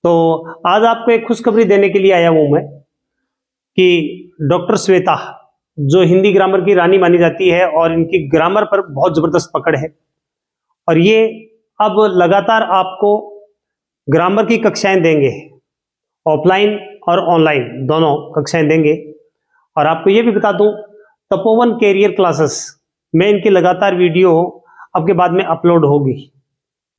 तो आज आपको एक खुशखबरी देने के लिए आया हूं मैं कि डॉक्टर श्वेता, जो हिंदी ग्रामर की रानी मानी जाती है और इनकी ग्रामर पर बहुत जबरदस्त पकड़ है, और ये अब लगातार आपको ग्रामर की कक्षाएं देंगे, ऑफलाइन और ऑनलाइन दोनों कक्षाएं देंगे। और आपको ये भी बता दूं, तपोवन कैरियर क्लासेस में इनकी लगातार वीडियो अब के बाद में अपलोड होगी,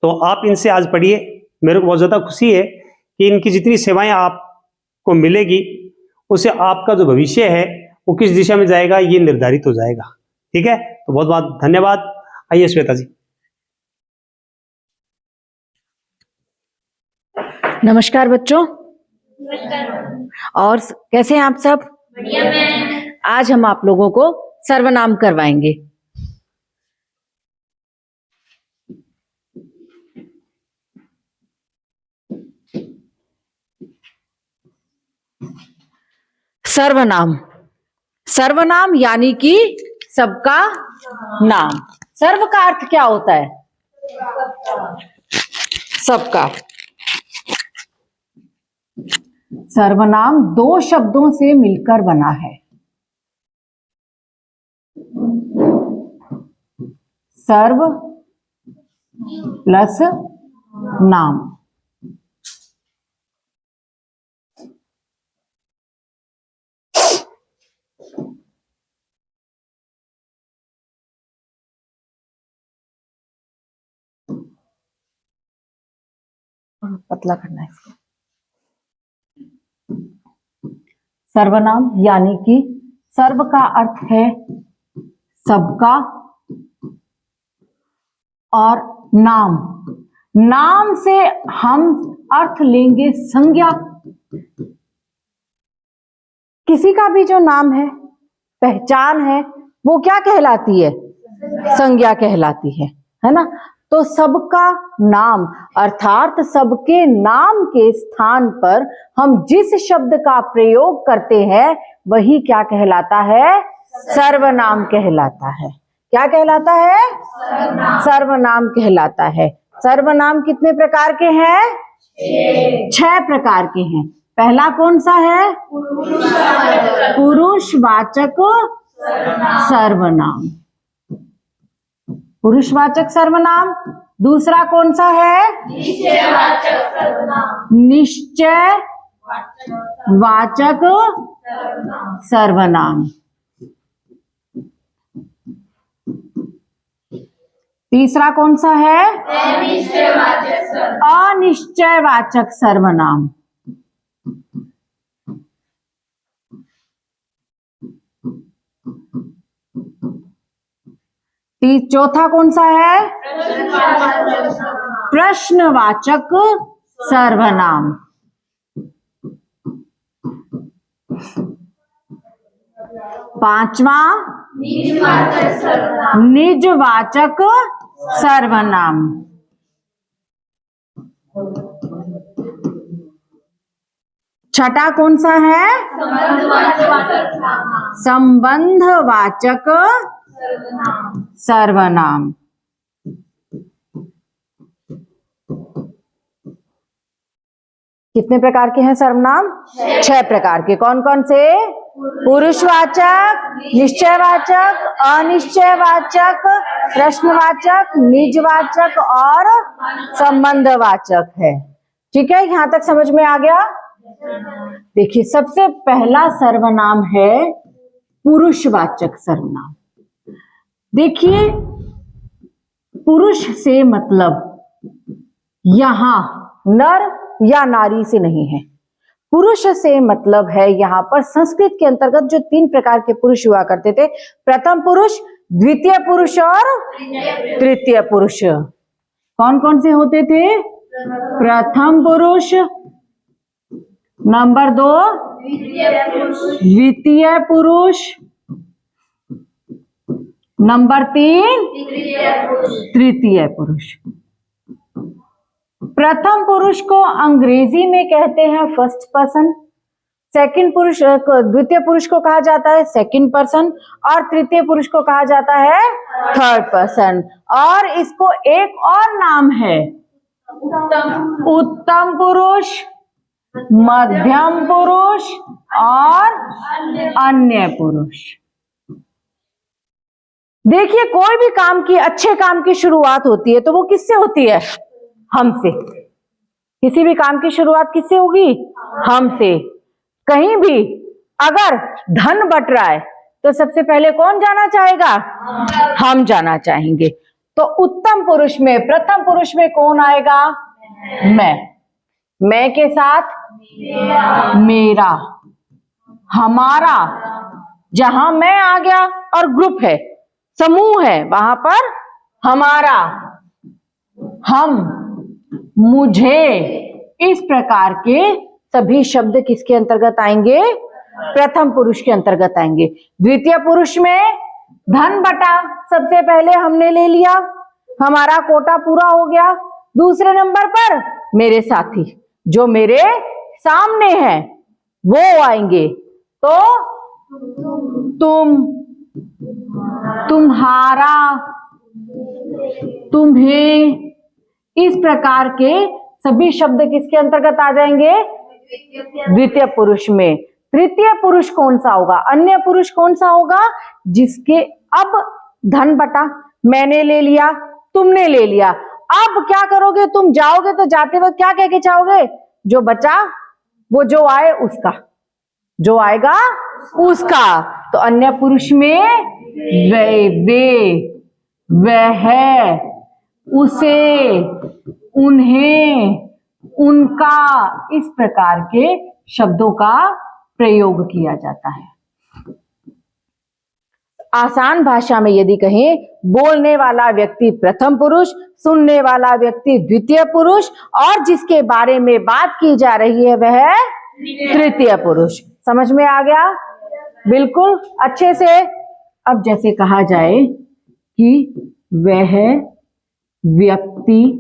तो आप इनसे आज पढ़िए। मेरे को बहुत ज़्यादा खुशी है कि इनकी जितनी सेवाएं आपको मिलेगी, उससे आपका जो भविष्य है वो किस दिशा में जाएगा ये निर्धारित हो जाएगा। ठीक है, तो बहुत बहुत धन्यवाद। आइए श्वेता जी। नमस्कार बच्चों। और कैसे हैं आप सब? बढ़िया मैम। आज हम आप लोगों को सर्वनाम करवाएंगे। सर्वनाम, सर्वनाम यानी कि सबका नाम। सर्व का अर्थ क्या होता है? सबका। सर्वनाम दो शब्दों से मिलकर बना है। सर्व प्लस नाम। पतला करना है इसको। सर्वनाम यानी कि सर्व का अर्थ है सबका, और नाम, नाम से हम अर्थ लेंगे संज्ञा। किसी का भी जो नाम है, पहचान है, वो क्या कहलाती है? संज्ञा कहलाती है ना। तो सबका नाम अर्थात सबके नाम के स्थान पर हम जिस शब्द का प्रयोग करते हैं वही क्या कहलाता है? सर्वनाम कहलाता है। क्या कहलाता है? सर्वनाम कहलाता है। सर्वनाम कितने प्रकार के हैं? 6 प्रकार के हैं। पहला कौन सा है? पुरुषवाचक सर्वनाम। पुरुषवाचक सर्वनाम। दूसरा कौन सा है? निश्चयवाचक सर्वनाम। निश्चयवाचक सर्वनाम। तीसरा कौन सा है? अनिश्चयवाचक सर्वनाम। अनिश्चयवाचक सर्वनाम। चौथा कौन सा है? प्रश्नवाचक सर्वनाम। पांचवा निजवाचक सर्वनाम। निजवाचक सर्वनाम। छठा कौन सा है? संबंधवाचक सर्वनाम। कितने प्रकार के हैं सर्वनाम? 6 प्रकार के। कौन कौन से? पुरुषवाचक, निश्चयवाचक, अनिश्चयवाचक, प्रश्नवाचक, निजवाचक और संबंधवाचक है। ठीक है, यहां तक समझ में आ गया? देखिए, सबसे पहला सर्वनाम है पुरुषवाचक सर्वनाम। देखिए, पुरुष से मतलब यहां नर या नारी से नहीं है। पुरुष से मतलब है यहां पर संस्कृत के अंतर्गत जो 3 प्रकार के पुरुष हुआ करते थे, प्रथम पुरुष, द्वितीय पुरुष और तृतीय पुरुष। कौन कौन से होते थे? प्रथम पुरुष, नंबर 2 द्वितीय पुरुष, नंबर 3 तृतीय पुरुष। प्रथम पुरुष को अंग्रेजी में कहते हैं फर्स्ट पर्सन, सेकंड पुरुष, द्वितीय पुरुष को कहा जाता है सेकंड पर्सन, और तृतीय पुरुष को कहा जाता है थर्ड पर्सन। और इसको एक और नाम है उत्तम पुरुष, मध्यम पुरुष और अन्य पुरुष। देखिए, कोई भी काम की, अच्छे काम की शुरुआत होती है तो वो किससे होती है? हमसे। किसी भी काम की शुरुआत किससे होगी? हमसे। कहीं भी अगर धन बट रहा है तो सबसे पहले कौन जाना चाहेगा? हम जाना चाहेंगे। तो उत्तम पुरुष में, प्रथम पुरुष में कौन आएगा? मैं के साथ मेरा, हमारा। जहां मैं आ गया और ग्रुप है, समूह है, वहां पर हमारा, हम, मुझे। इस प्रकार के सभी शब्द किसके अंतर्गत आएंगे? प्रथम पुरुष के अंतर्गत आएंगे। द्वितीय पुरुष में धन बटा, सबसे पहले हमने ले लिया, हमारा कोटा पूरा हो गया। दूसरे नंबर पर मेरे साथी जो मेरे सामने हैं वो आएंगे। तो तुम, तुम्हारा, तुम्हें। इस प्रकार के सभी शब्द किसके अंतर्गत आ जाएंगे? द्वितीय पुरुष में। तृतीय पुरुष कौन सा होगा? अन्य पुरुष कौन सा होगा? जिसके अब धन बटा, मैंने ले लिया, तुमने ले लिया। अब क्या करोगे? तुम जाओगे तो जाते वक्त क्या कह के जाओगे? जो बचा वो जो आए उसका, जो आएगा उसका। तो अन्य पुरुष में वे, वह, उसे, उन्हें, उनका। इस प्रकार के शब्दों का प्रयोग किया जाता है। आसान भाषा में यदि कहें, बोलने वाला व्यक्ति प्रथम पुरुष, सुनने वाला व्यक्ति द्वितीय पुरुष, और जिसके बारे में बात की जा रही है वह तृतीय पुरुष। समझ में आ गया? बिल्कुल अच्छे से। अब जैसे कहा जाए कि वह व्यक्ति,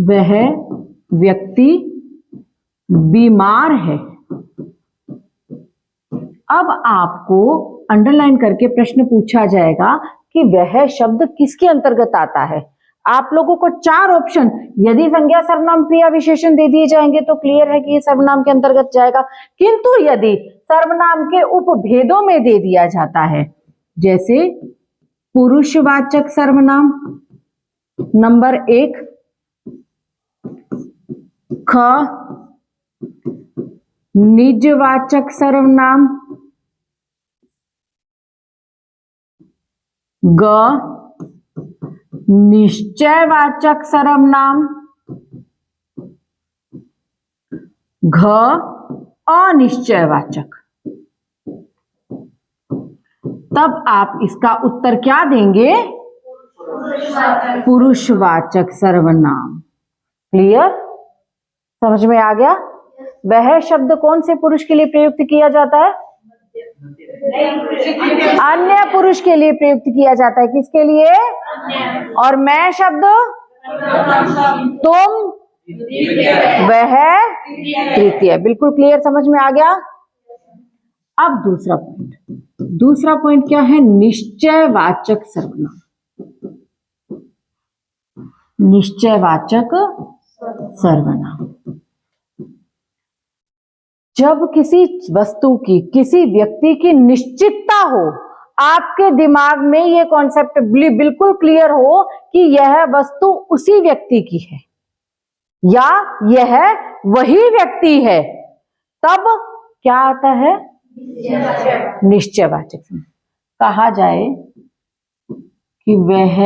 वह व्यक्ति बीमार है। अब आपको अंडरलाइन करके प्रश्न पूछा जाएगा कि वह शब्द किसके अंतर्गत आता है। आप लोगों को 4 ऑप्शन, यदि संज्ञा, सर्वनाम, क्रिया, विशेषण दे दिए जाएंगे तो क्लियर है कि ये सर्वनाम के अंतर्गत जाएगा। किंतु यदि सर्वनाम के उपभेदों में दे दिया जाता है, जैसे पुरुषवाचक सर्वनाम नंबर 1, ख, निजवाचक सर्वनाम, ग, निश्चयवाचक सर्वनाम, घ, अनिश्चयवाचक। तब आप इसका उत्तर क्या देंगे? पुरुषवाचक सर्वनाम। क्लियर? समझ में आ गया? वह शब्द कौन से पुरुष के लिए प्रयुक्त किया जाता है? अन्य पुरुष के लिए प्रयुक्त किया जाता है। किसके लिए? और मैं शब्द, तुम, वह तृतीय। बिल्कुल क्लियर, समझ में आ गया? अब दूसरा पॉइंट क्या है? निश्चयवाचक सर्वनाम। निश्चयवाचक सर्वनाम जब किसी वस्तु की, किसी व्यक्ति की निश्चितता हो, आपके दिमाग में ये कॉन्सेप्ट बिल्कुल क्लियर हो कि यह वस्तु उसी व्यक्ति की है या यह वही व्यक्ति है, तब क्या आता है? निश्चयवाचक। कहा जाए कि वह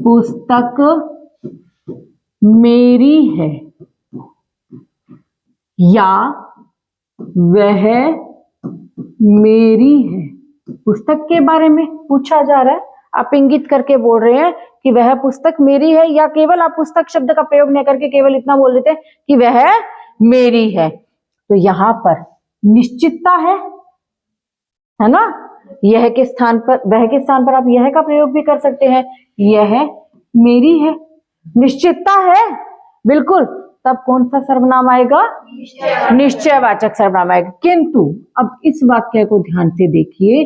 पुस्तक मेरी है या वह मेरी है। पुस्तक के बारे में पूछा जा रहा है, आप इंगित करके बोल रहे हैं कि वह पुस्तक मेरी है, या केवल आप पुस्तक शब्द का प्रयोग नहीं करके केवल इतना बोल देते हैं कि वह मेरी है। तो यहां पर निश्चितता है ना? यह के स्थान पर, वह के स्थान पर आप यह का प्रयोग भी कर सकते हैं। यह मेरी है, निश्चितता है बिल्कुल। तब कौन सा सर्वनाम आएगा? निश्चयवाचक सर्वनाम आएगा। किंतु अब इस वाक्य को ध्यान से देखिए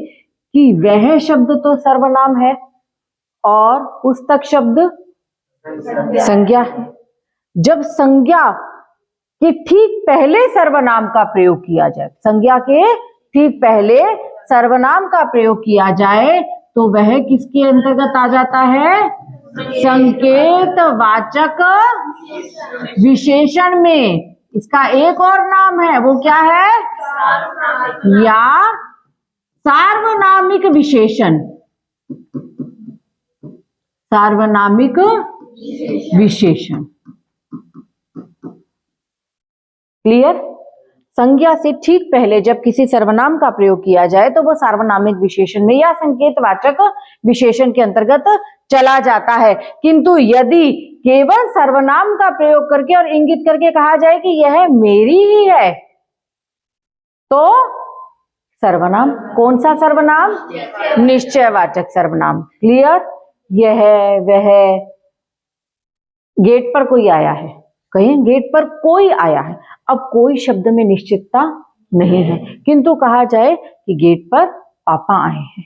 कि वह शब्द तो सर्वनाम है और पुस्तक शब्द संज्ञा है। जब संज्ञा के ठीक पहले सर्वनाम का प्रयोग किया जाए, संज्ञा के ठीक पहले सर्वनाम का प्रयोग किया जाए तो वह किसके अंतर्गत आ जाता है? संकेत वाचक विशेषण में। इसका एक और नाम है, वो क्या है? या सार्वनामिक विशेषण। सार्वनामिक विशेषण। क्लियर? संज्ञा से ठीक पहले जब किसी सर्वनाम का प्रयोग किया जाए तो वो सार्वनामिक विशेषण में या संकेतवाचक विशेषण के अंतर्गत चला जाता है। किंतु यदि केवल सर्वनाम का प्रयोग करके और इंगित करके कहा जाए कि यह मेरी ही है तो सर्वनाम। कौन सा सर्वनाम? निश्चयवाचक सर्वनाम। क्लियर? यह वह। गेट पर कोई आया है, कहीं गेट पर कोई आया है। अब कोई शब्द में निश्चितता नहीं है, किंतु कहा जाए कि गेट पर पापा आए हैं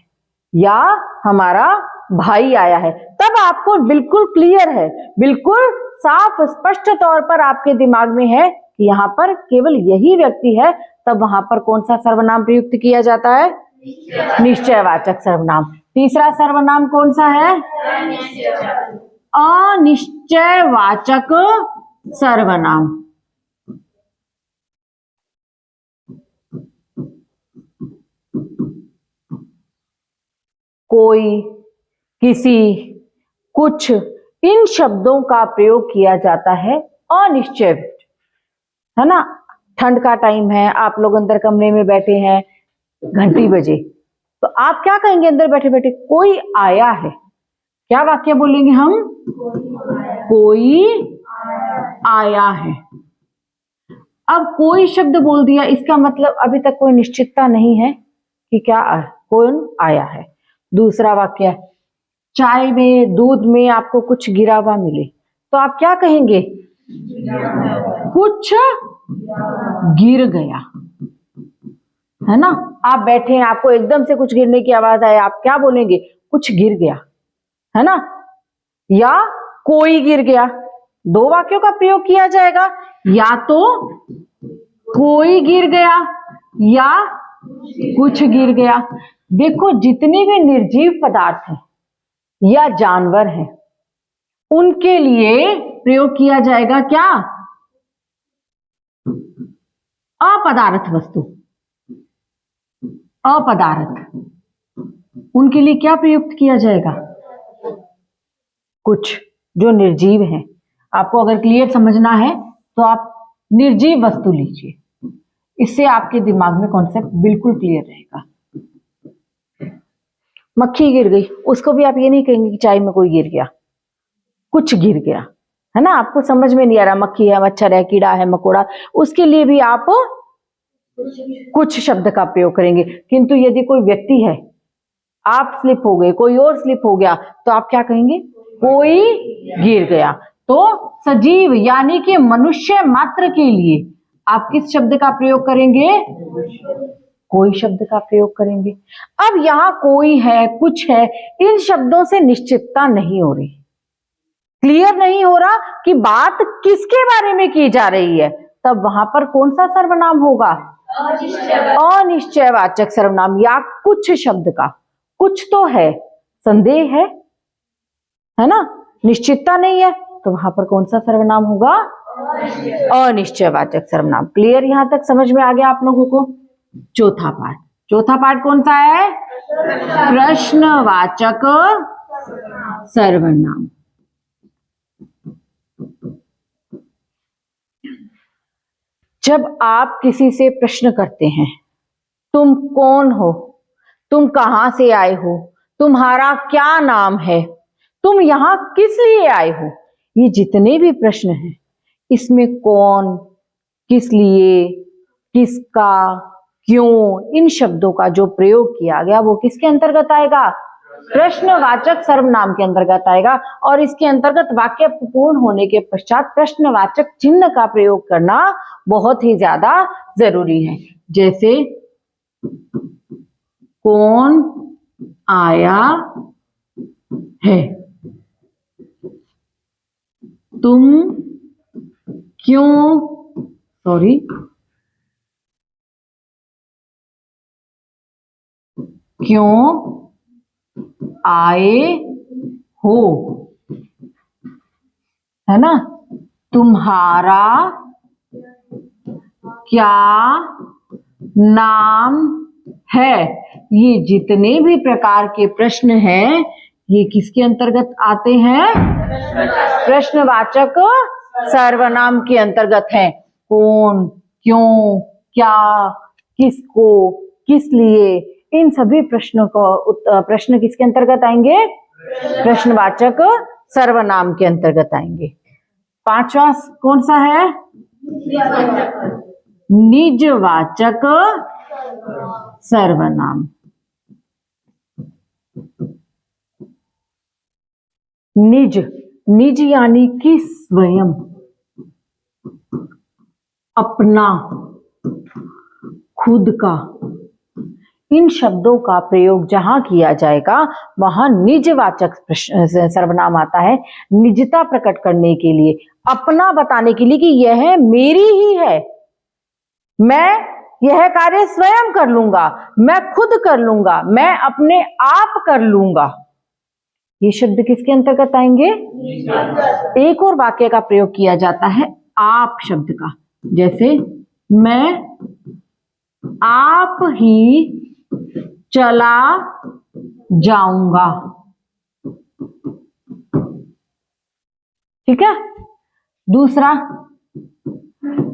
या हमारा भाई आया है, तब आपको बिल्कुल क्लियर है, बिल्कुल साफ स्पष्ट तौर पर आपके दिमाग में है कि यहाँ पर केवल यही व्यक्ति है। तब वहां पर कौन सा सर्वनाम प्रयुक्त किया जाता है? निश्चयवाचक सर्वनाम। तीसरा सर्वनाम कौन सा है? अनिश्चयवाचक सर्वनाम। कोई, किसी, कुछ, इन शब्दों का प्रयोग किया जाता है अनिश्चय, है ना। ठंड का टाइम है, आप लोग अंदर कमरे में बैठे हैं, घंटी बजे, तो आप क्या कहेंगे? अंदर बैठे बैठे कोई आया है, क्या वाक्य बोलेंगे हम? कोई आया है। अब कोई शब्द बोल दिया, इसका मतलब अभी तक कोई निश्चितता नहीं है कि क्या कौन आया है। दूसरा वाक्य, चाय में, दूध में आपको कुछ गिरा हुआ मिले तो आप क्या कहेंगे? कुछ गिर गया, है ना। आप बैठे हैं, आपको एकदम से कुछ गिरने की आवाज आए, आप क्या बोलेंगे? कुछ गिर गया, है ना, या कोई गिर गया। दो वाक्यों का प्रयोग किया जाएगा, या तो कोई गिर गया या कुछ गिर गया। देखो, जितने भी निर्जीव पदार्थ हैं या जानवर हैं, उनके लिए प्रयोग किया जाएगा क्या? अपदार्थ वस्तु, अपदार्थ। उनके लिए क्या प्रयुक्त किया जाएगा? कुछ। जो निर्जीव है, आपको अगर क्लियर समझना है तो आप निर्जीव वस्तु लीजिए, इससे आपके दिमाग में कॉन्सेप्ट बिल्कुल क्लियर रहेगा। मक्खी गिर गई, उसको भी आप ये नहीं कहेंगे कि चाय में कोई गिर गया, कुछ गिर गया, है ना। आपको समझ में नहीं आ रहा, मक्खी है, मच्छर है, कीड़ा है, मकोड़ा, उसके लिए भी आप कुछ शब्द का प्रयोग करेंगे। किंतु यदि कोई व्यक्ति है, आप स्लिप हो गए, कोई और स्लिप हो गया, तो आप क्या कहेंगे? कोई गिर गया। तो सजीव यानी कि मनुष्य मात्र के लिए आप किस शब्द का प्रयोग करेंगे? कोई शब्द का प्रयोग करेंगे। अब यहां कोई है, कुछ है, इन शब्दों से निश्चितता नहीं हो रही, क्लियर नहीं हो रहा कि बात किसके बारे में की जा रही है। तब वहां पर कौन सा सर्वनाम होगा? अनिश्चयवाचक सर्वनाम, या कुछ शब्द का। कुछ तो है, संदेह है ना, निश्चितता नहीं है, तो वहां पर कौन सा सर्वनाम होगा? अनिश्चयवाचक सर्वनाम। क्लियर? यहां तक समझ में आ गया आप लोगों को? चौथा पार्ट, चौथा पार्ट कौन सा है? प्रश्नवाचक सर्वनाम। जब आप किसी से प्रश्न करते हैं, तुम कौन हो, तुम कहां से आए हो, तुम्हारा क्या नाम है, तुम यहां किस लिए आए हो, ये जितने भी प्रश्न हैं, इसमें कौन, किस लिए, किसका, क्यों, इन शब्दों का जो प्रयोग किया गया वो किसके अंतर्गत आएगा? प्रश्नवाचक सर्वनाम के अंतर्गत आएगा। और इसके अंतर्गत वाक्य पूर्ण होने के पश्चात प्रश्नवाचक चिन्ह का प्रयोग करना बहुत ही ज्यादा जरूरी है। जैसे कौन आया है। तुम क्यों क्यों आए हो, है ना। तुम्हारा क्या नाम है। ये जितने भी प्रकार के प्रश्न हैं ये किसके अंतर्गत आते हैं? प्रश्नवाचक सर्वनाम के अंतर्गत हैं। कौन, क्यों, क्या, किसको, किस लिए, इन सभी प्रश्नों को प्रश्न किसके अंतर्गत आएंगे? प्रश्नवाचक सर्वनाम के अंतर्गत आएंगे। पांचवा कौन सा है? निजवाचक सर्वनाम। निज यानी कि स्वयं, अपना, खुद का। इन शब्दों का प्रयोग जहां किया जाएगा वहां निजवाचक सर्वनाम आता है। निजता प्रकट करने के लिए, अपना बताने के लिए कि यह मेरी ही है, मैं यह कार्य स्वयं कर लूंगा, मैं खुद कर लूंगा, मैं अपने आप कर लूंगा। ये शब्द किसके अंतर्गत आएंगे? एक और वाक्य का प्रयोग किया जाता है आप शब्द का, जैसे मैं आप ही चला जाऊंगा। ठीक है। दूसरा,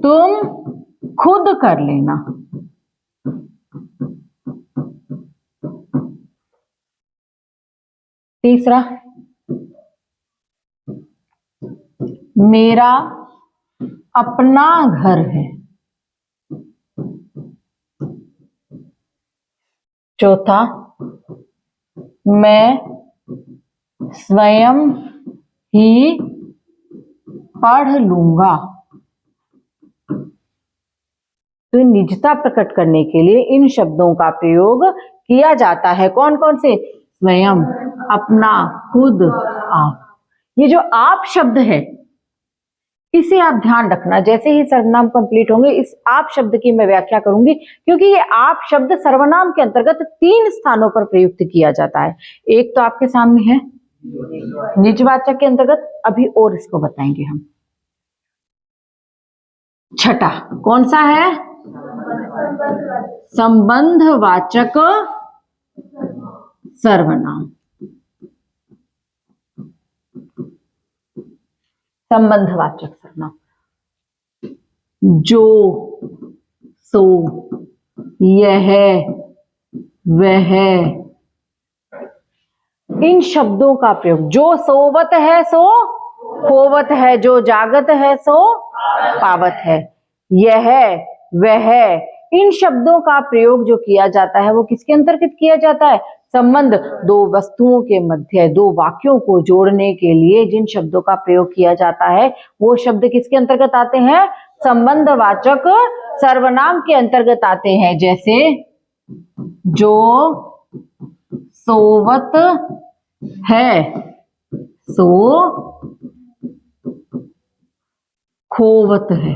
तुम खुद कर लेना। तीसरा, मेरा अपना घर है। चौथा, मैं स्वयं ही पढ़ लूंगा। तो निजता प्रकट करने के लिए इन शब्दों का प्रयोग किया जाता है। कौन कौन से? स्वयं, अपना, खुद, आप। ये जो आप शब्द है इसे आप ध्यान रखना। जैसे ही सर्वनाम कंप्लीट होंगे इस आप शब्द की मैं व्याख्या करूंगी, क्योंकि ये आप शब्द सर्वनाम के अंतर्गत 3 स्थानों पर प्रयुक्त किया जाता है। एक तो आपके सामने है निजवाचक के अंतर्गत, अभी और इसको बताएंगे हम। छठा कौन सा है? संबंधवाचक सर्वनाम। संबंधवाचक सर्वनाम, जो, सो, यह, वह, इन शब्दों का प्रयोग। जो सोवत है सो होवत है, जो जागत है सो पावत है। यह, वह, इन शब्दों का प्रयोग जो किया जाता है वो किसके अंतर्गत किया जाता है? संबंध, दो वस्तुओं के मध्य, दो वाक्यों को जोड़ने के लिए जिन शब्दों का प्रयोग किया जाता है वो शब्द किसके अंतर्गत आते हैं? संबंधवाचक सर्वनाम के अंतर्गत आते हैं। जैसे जो सोवत है सो खोवत है।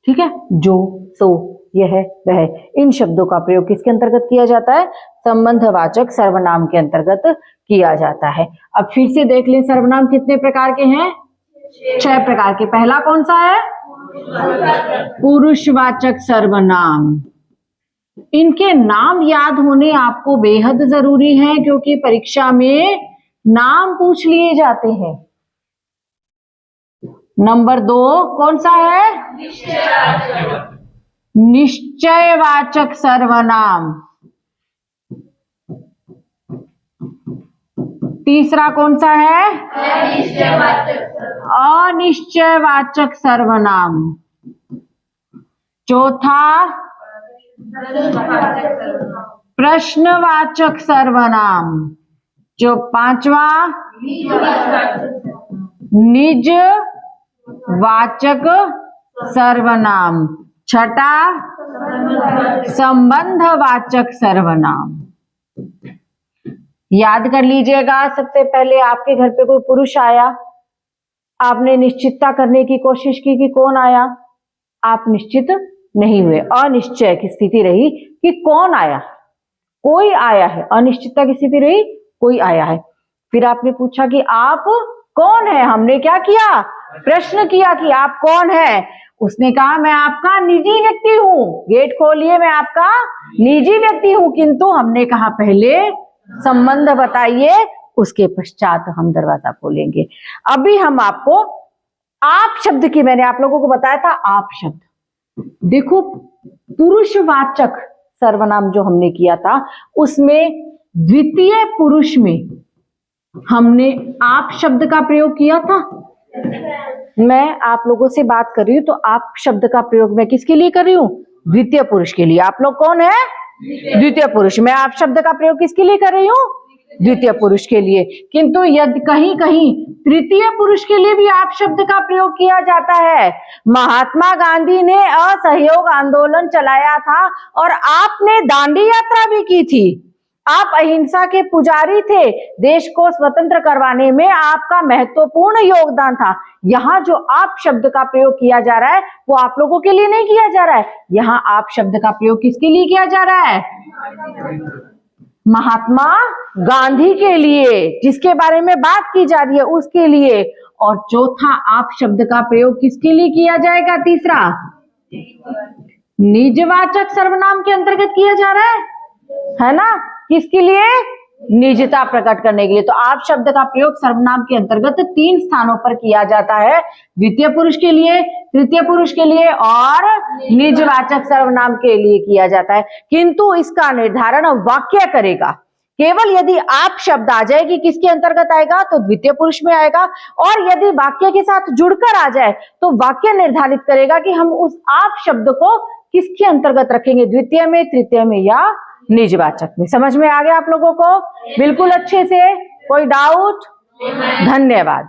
ठीक है। जो, सो, यह, वह, इन शब्दों का प्रयोग किसके अंतर्गत किया जाता है? संबंधवाचक सर्वनाम के अंतर्गत किया जाता है। अब फिर से देख लें, सर्वनाम कितने प्रकार के हैं? 6 प्रकार के। पहला कौन सा है? पुरुषवाचक सर्वनाम। इनके नाम याद होने आपको बेहद जरूरी है, क्योंकि परीक्षा में नाम पूछ लिए जाते हैं। नंबर 2 कौन सा है? निश्चयवाचक सर्वनाम। तीसरा कौन सा है? अनिश्चयवाचक सर्वनाम। चौथा प्रश्नवाचक सर्वनाम। जो 5वां निजवाचक सर्वनाम। छठा संबंधवाचक सर्वनाम। याद कर लीजिएगा, सबसे पहले आपके घर पे कोई पुरुष आया, आपने निश्चितता करने की कोशिश की कि कौन आया, आप निश्चित नहीं हुए, अनिश्चय की स्थिति रही कि कौन आया, कोई आया है, अनिश्चितता की स्थिति रही, कोई आया है। फिर आपने पूछा कि आप कौन है, हमने क्या किया, प्रश्न किया कि आप कौन है। उसने कहा मैं आपका निजी व्यक्ति हूं, गेट खोलिए, मैं आपका निजी व्यक्ति हूं, किंतु हमने कहा पहले संबंध बताइए, उसके पश्चात हम दरवाजा खोलेंगे। अभी हम आपको आप शब्द की, मैंने आप लोगों को बताया था आप शब्द, देखो पुरुषवाचक सर्वनाम जो हमने किया था उसमें द्वितीय पुरुष में हमने आप शब्द का प्रयोग किया था। मैं आप लोगों से बात कर रही हूं तो आप शब्द का प्रयोग मैं किसके लिए कर रही हूं, द्वितीय पुरुष के लिए। आप लोग कौन है, द्वितीय पुरुष। मैं आप शब्द का प्रयोग किसके लिए कर रही हूं, द्वितीय पुरुष के लिए। किंतु यदि कहीं कहीं तृतीय पुरुष के लिए भी आप शब्द का प्रयोग किया जाता है। महात्मा गांधी ने असहयोग आंदोलन चलाया था और आपने दांडी यात्रा भी की थी। आप अहिंसा के पुजारी थे, देश को स्वतंत्र करवाने में आपका महत्वपूर्ण योगदान था। यहाँ जो आप शब्द का प्रयोग किया जा रहा है वो आप लोगों के लिए नहीं किया जा रहा है, यहाँ आप शब्द का प्रयोग किसके लिए किया जा रहा है, महात्मा गांधी के लिए, जिसके बारे में बात की जा रही है उसके लिए। और चौथा आप शब्द का प्रयोग किसके लिए किया जाएगा, तीसरा निजवाचक सर्वनाम के अंतर्गत किया जा रहा है ना, किसके लिए, निजता प्रकट करने के लिए। तो आप शब्द का प्रयोग सर्वनाम के अंतर्गत 3 स्थानों पर किया जाता है, द्वितीय पुरुष के लिए, तृतीय पुरुष के लिए और निजवाचक सर्वनाम के लिए किया जाता है। किंतु इसका निर्धारण वाक्य करेगा। केवल यदि आप शब्द आ जाए कि किसके अंतर्गत आएगा तो द्वितीय पुरुष में आएगा, और यदि वाक्य के साथ जुड़कर आ जाए तो वाक्य निर्धारित करेगा कि हम उस आप शब्द को किसके अंतर्गत रखेंगे, द्वितीय में, तृतीय में या निजवाचक में। समझ में आ गया आप लोगों को बिल्कुल अच्छे से, कोई डाउट? धन्यवाद।